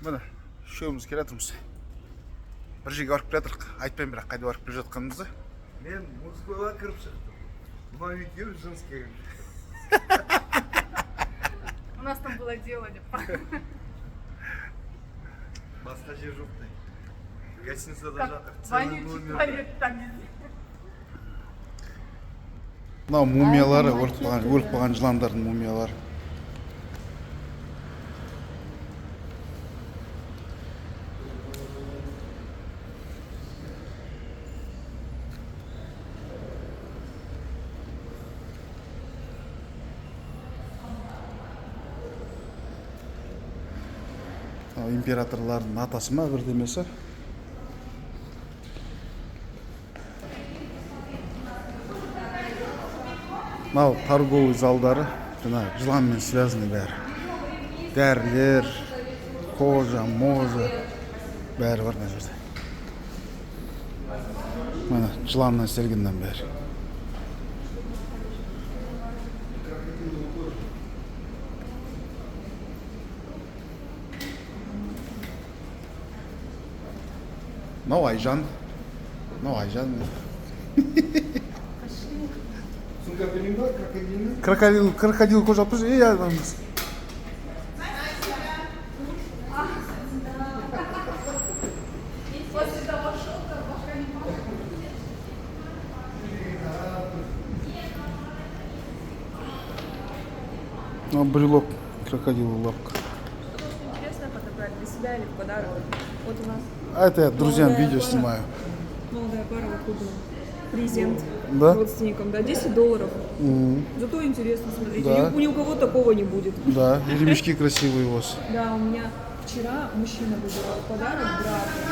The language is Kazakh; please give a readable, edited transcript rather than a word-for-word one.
Міне үшеуміз келе жатырмыз. Bir жерге барып келе жатырмық. Айтпаймын бірақ қайда барып келе жатқанымызды. Мен мужскойға кіріп шықтым. Мына екеуі женскийге кіріп шықты. У нас там было дело, деп. Басқа жер жоқтай. Гостиницада жатыр. Вонючий туалет там везде. Мынау мумиялары, өліп қалған жыландардың мумиялары. Императорлардың атасы ма бірдемесі? Мынау торговый залдары, жаңа жыланмен связаны бәрі. Дәрілер, кожа, можа, бәрі бар мына жерде. Мына жыланнан істелгеннен бәрі. Мынау Айжан. Мынау Айжан. Сумка білің ба, крокодилін? Крокодил кожа алып тұршы, адамыз. После того шока пока не могу. Брелок крокодиловая лапка. Интересно подобрать для себя или в подарок. Вот у нас А это я друзьям видео снимаю. молодая пара купила презент Да? родственникам, да, $10. Зато интересно, смотрите, Да. ни у кого такого не будет. Да, и ремешки красивые у вас. Да, у меня вчера мужчина выбирал подарок брату.